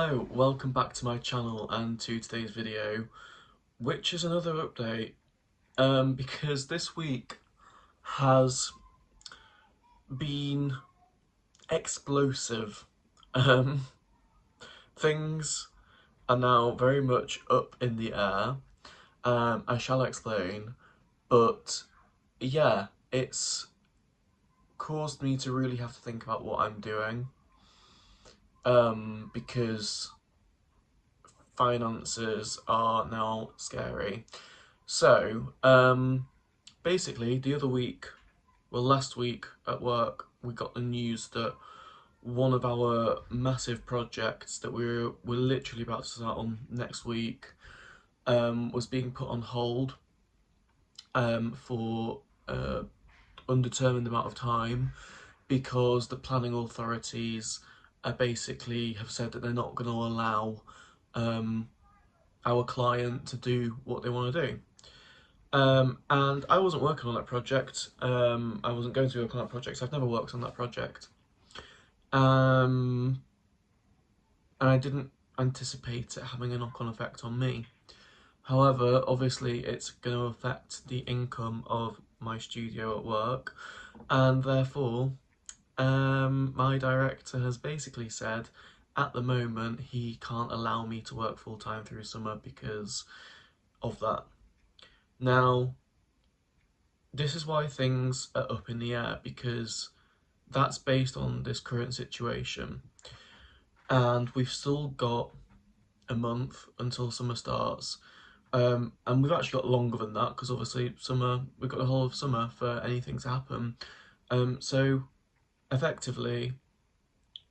Hello, welcome back to my channel and to today's video, which is another update, because this week has been explosive. Um, Things are now very much up in the air. I shall explain, but yeah, it's caused me to really have to think about what I'm doing, because finances are now scary. So, basically, the other week, well, last week at work, we got the news that one of our massive projects that we're literally about to start on next week was being put on hold for undetermined amount of time because the planning authorities basically have said that they're not going to allow our client to do what they want to do. And I wasn't working on that project. I wasn't going to work on that project. I've never worked on that project. And I didn't anticipate it having a knock-on effect on me. However, obviously it's going to affect the income of my studio at work, and therefore my director has basically said at the moment he can't allow me to work full-time through summer because of that. Now, this is why things are up in the air, because that's based on this current situation, and we've still got a month until summer starts, and we've actually got longer than that because obviously summer, we've got the whole of summer for anything to happen. So effectively,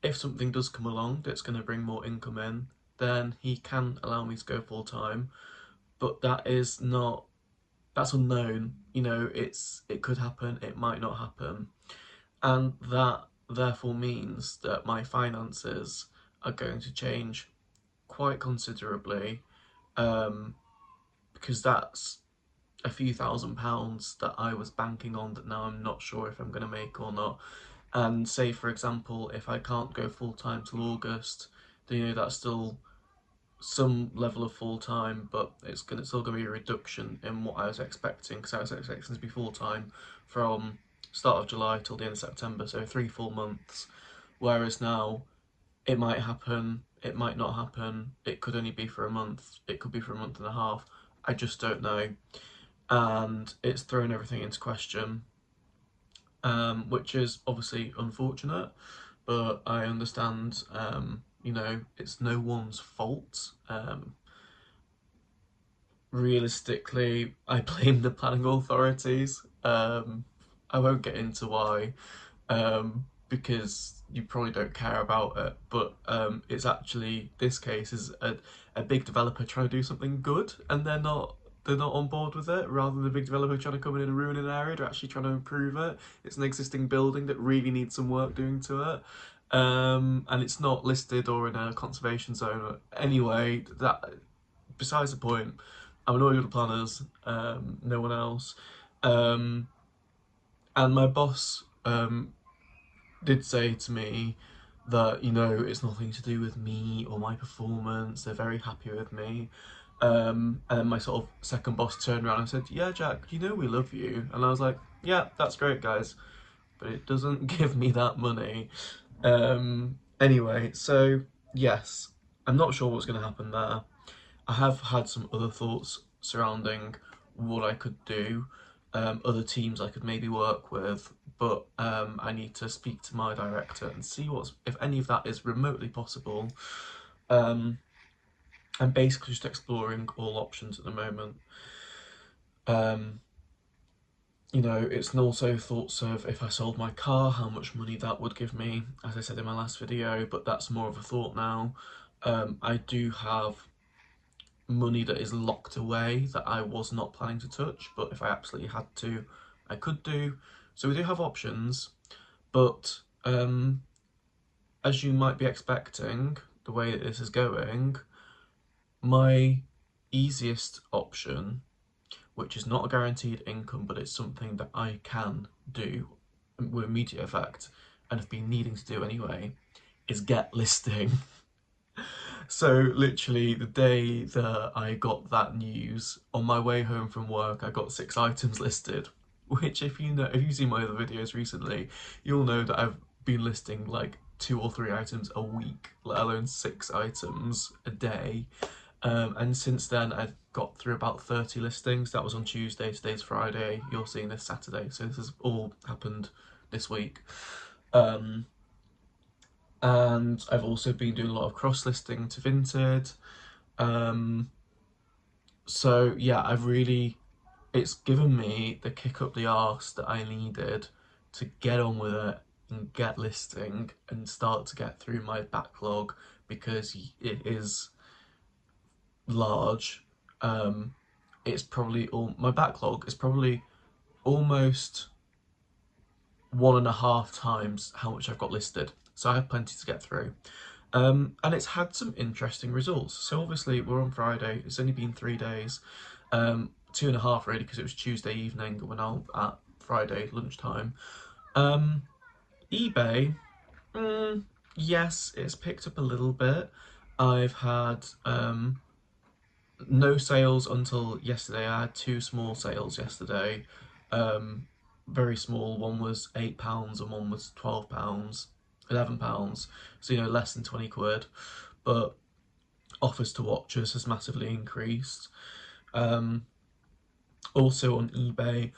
if something does come along that's going to bring more income in, then he can allow me to go full time, but that's unknown. You know, it could happen, it might not happen, and that therefore means that my finances are going to change quite considerably, because that's a few £1,000s that I was banking on that now I'm not sure if I'm going to make or not. And say, for example, if I can't go full-time till August, then you know that's still some level of full-time, but it's still going to be a reduction in what I was expecting, because I was expecting to be full-time from start of July till the end of September, so 3 full months. Whereas now, it might happen, it might not happen, it could only be for a month, it could be for a month and a half, I just don't know. And it's thrown everything into question, which is obviously unfortunate, but I understand, you know, it's no one's fault. Realistically, I blame the planning authorities. I won't get into why, because you probably don't care about it, but it's actually, this case is a big developer trying to do something good, and they're not on board with it. Rather than a big developer trying to come in and ruin an area, they're actually trying to improve it. It's an existing building that really needs some work doing to it, and it's not listed or in a conservation zone. Anyway, that besides the point. I'm annoyed with the planners, no one else. And my boss did say to me that, you know, it's nothing to do with me or my performance, they're very happy with me. And then my sort of second boss turned around and said, yeah, Jack, you know we love you. And I was like, yeah, that's great, guys, but it doesn't give me that money. Anyway, so yes, I'm not sure what's going to happen there. I have had some other thoughts surrounding what I could do, other teams I could maybe work with, but I need to speak to my director and see if any of that is remotely possible. I'm basically just exploring all options at the moment. You know, it's also thoughts of if I sold my car, how much money that would give me, as I said in my last video, but that's more of a thought now. I do have money that is locked away that I was not planning to touch, but if I absolutely had to, I could do. So we do have options, but as you might be expecting, the way that this is going, my easiest option, which is not a guaranteed income, but it's something that I can do with immediate effect and have been needing to do anyway, is get listing. So literally the day that I got that news, on my way home from work, I got 6 items listed. Which, if you know, if you've seen my other videos recently, you'll know that I've been listing like 2 or 3 items a week, let alone 6 items a day. And since then, I've got through about 30 listings. That was on Tuesday. Today's Friday. You're seeing this Saturday, so this has all happened this week. And I've also been doing a lot of cross-listing to Vinted. So yeah, it's given me the kick up the arse that I needed to get on with it and get listing and start to get through my backlog, because it is large. It's probably my backlog is probably almost 1.5 times how much I've got listed. So I have plenty to get through. And it's had some interesting results. So obviously we're on Friday. It's only been 3 days, 2.5 really, because it was Tuesday evening and we're now at Friday lunchtime. eBay, yes, it's picked up a little bit. I've had no sales until yesterday. I had 2 small sales yesterday. Very small. One was £8 and one was £12, £11. So less than 20 quid. But offers to watchers has massively increased. Also on eBay,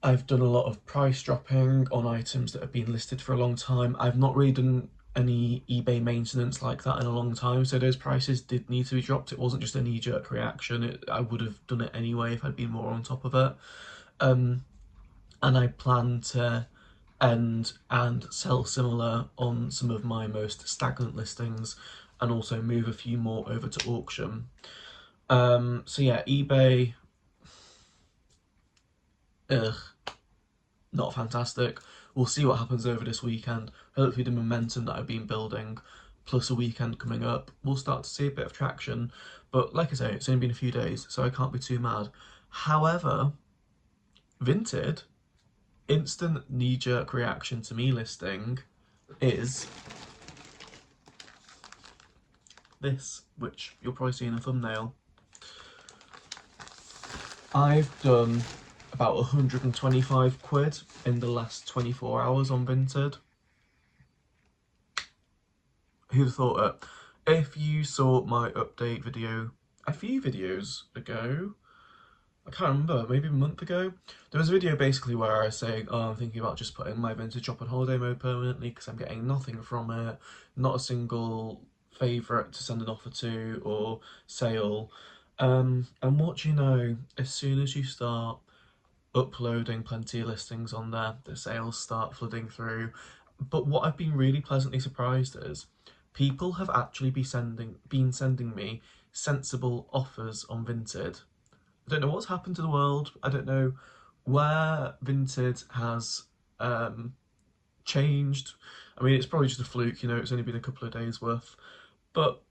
I've done a lot of price dropping on items that have been listed for a long time. I've not really done any eBay maintenance like that in a long time, so those prices did need to be dropped. It wasn't just a knee-jerk reaction. I would have done it anyway if I'd been more on top of it. And I plan to end and sell similar on some of my most stagnant listings, and also move a few more over to auction. So yeah, eBay, not fantastic. We'll see what happens over this weekend. Hopefully the momentum that I've been building, plus a weekend coming up, we'll start to see a bit of traction. But like I say, it's only been a few days, so I can't be too mad. However, Vinted, instant knee-jerk reaction to me listing is this, which you'll probably see in a thumbnail. I've done about 125 quid in the last 24 hours on Vinted. Who'd have thought it? If you saw my update video a few videos ago, I can't remember, maybe a month ago, there was a video basically where I was saying, oh, I'm thinking about just putting my Vinted shop on holiday mode permanently because I'm getting nothing from it, not a single favourite to send an offer to or sale. And what do you know, as soon as you start uploading plenty of listings on there, the sales start flooding through. But what I've been really pleasantly surprised is people have actually been sending me sensible offers on Vinted. I don't know what's happened to the world. I don't know where Vinted has changed. I mean, it's probably just a fluke, it's only been a couple of days worth. But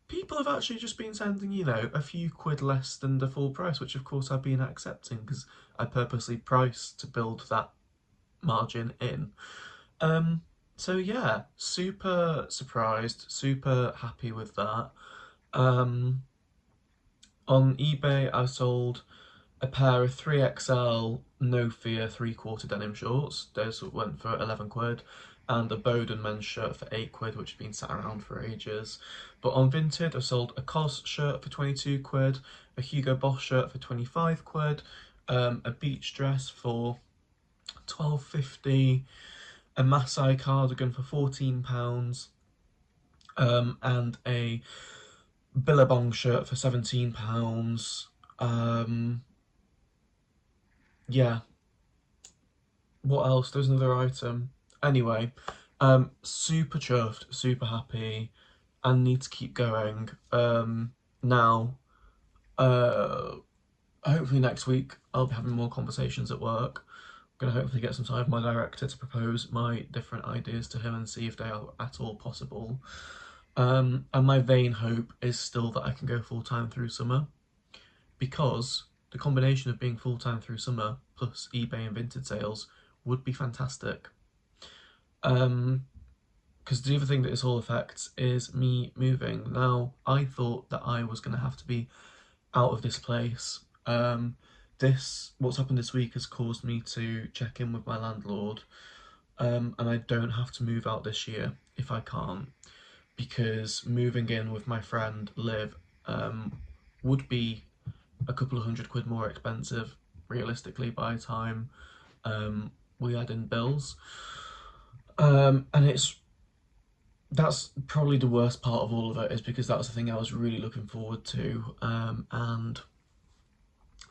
people have actually just been sending, a few quid less than the full price, which of course I've been accepting because I purposely priced to build that margin in. So yeah, super surprised, super happy with that. On eBay, I sold a pair of 3XL No Fear 3/4 denim shorts. Those went for 11 quid. And a Bowden men's shirt for 8 quid, which has been sat around for ages. But on Vinted, I sold a COS shirt for 22 quid, a Hugo Boss shirt for 25 quid, a beach dress for 12.50, a Masai cardigan for £14, and a Billabong shirt for £17. Yeah. What else? There's another item. Anyway, super chuffed, super happy, and need to keep going. Now, hopefully next week I'll be having more conversations at work. I'm gonna hopefully get some time with my director to propose my different ideas to him and see if they are at all possible. And my vain hope is still that I can go full-time through summer, because the combination of being full-time through summer plus eBay and Vinted sales would be fantastic. because the other thing that this all affects is me moving. Now, I thought that I was going to have to be out of this place. What's happened this week has caused me to check in with my landlord, and I don't have to move out this year if I can't, because moving in with my friend Liv would be a couple of £100 more expensive realistically by the time we add in bills. And that's probably the worst part of all of it, is because that was the thing I was really looking forward to, and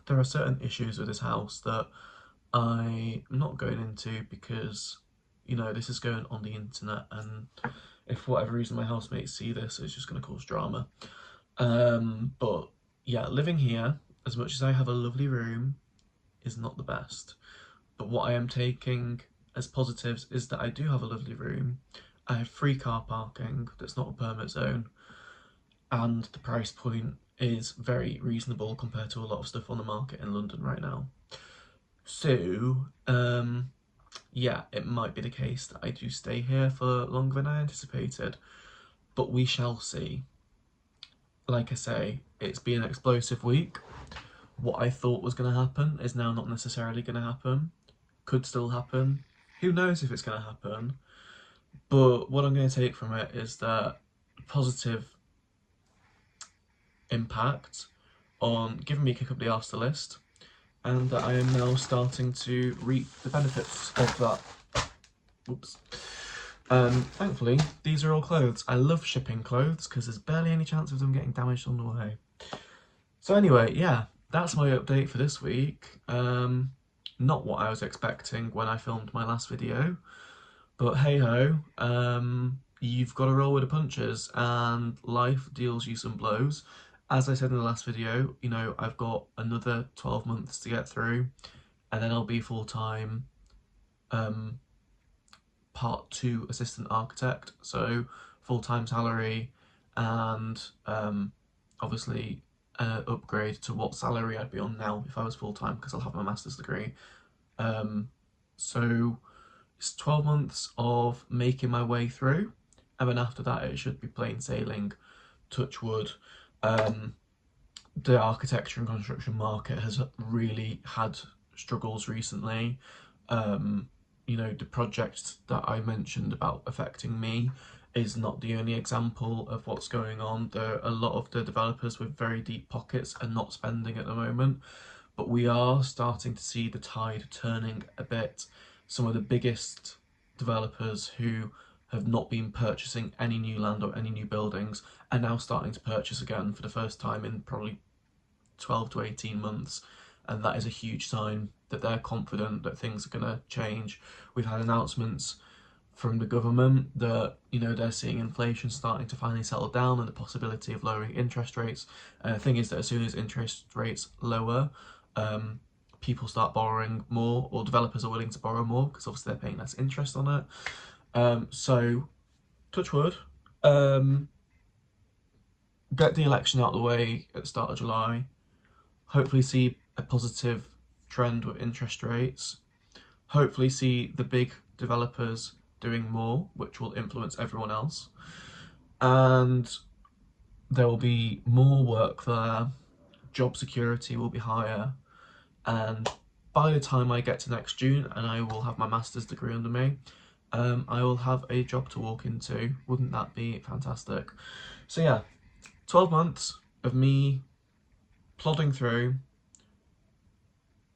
there are certain issues with this house that I'm not going into because, you know, this is going on the internet, and if for whatever reason my housemates see this, it's just going to cause drama. But yeah, living here, as much as I have a lovely room, is not the best. But what I am taking as positives is that I do have a lovely room, I have free car parking that's not a permit zone, and the price point is very reasonable compared to a lot of stuff on the market in London right now. So, yeah, it might be the case that I do stay here for longer than I anticipated, but we shall see. Like I say, it's been an explosive week. What I thought was going to happen is now not necessarily going to happen. Could still happen. Who knows if it's going to happen? But what I'm going to take from it is that positive impact on giving me a kick up the arse to list, and that I am now starting to reap the benefits of that. Oops. Thankfully, these are all clothes. I love shipping clothes because there's barely any chance of them getting damaged on the way. So anyway, yeah, that's my update for this week. Not what I was expecting when I filmed my last video, but hey ho, you've got to roll with the punches, and life deals you some blows. As I said in the last video, you know, I've got another 12 months to get through, and then I'll be full-time part 2 assistant architect, so full-time salary, and obviously upgrade to what salary I'd be on now if I was full-time, because I'll have my master's degree. So it's 12 months of making my way through, and then after that it should be plain sailing, touch wood. The architecture and construction market has really had struggles recently. You know, the project that I mentioned about affecting me is not the only example of what's going on. There are a lot of the developers with very deep pockets are not spending at the moment, but we are starting to see the tide turning a bit. Some of the biggest developers who have not been purchasing any new land or any new buildings are now starting to purchase again for the first time in probably 12 to 18 months, and that is a huge sign that they're confident that things are going to change. We've had announcements from the government that, you know, they're seeing inflation starting to finally settle down and the possibility of lowering interest rates. The thing is that as soon as interest rates lower, people start borrowing more, or developers are willing to borrow more because obviously they're paying less interest on it. So, touch wood, get the election out of the way at the start of July, hopefully see a positive trend with interest rates, hopefully see the big developers doing more, which will influence everyone else, and there will be more work there, job security will be higher, and by the time I get to next June and I will have my master's degree under me, I will have a job to walk into. Wouldn't that be fantastic? So yeah, 12 months of me plodding through,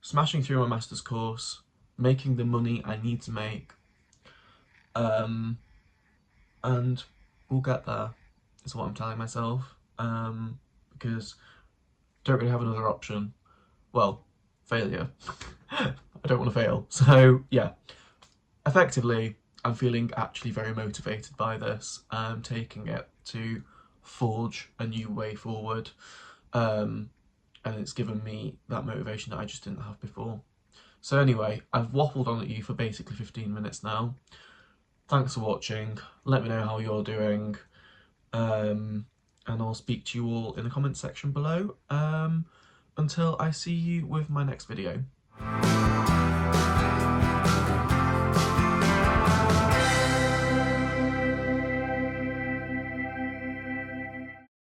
smashing through my master's course, making the money I need to make, and we'll get there, is what I'm telling myself, because I don't really have another option. Well, failure. I don't want to fail. So yeah, effectively, I'm feeling actually very motivated by this. I'm taking it to forge a new way forward, and it's given me that motivation that I just didn't have before. So anyway, I've waffled on at you for basically 15 minutes now. Thanks for watching. Let me know how you're doing, and I'll speak to you all in the comments section below, until I see you with my next video.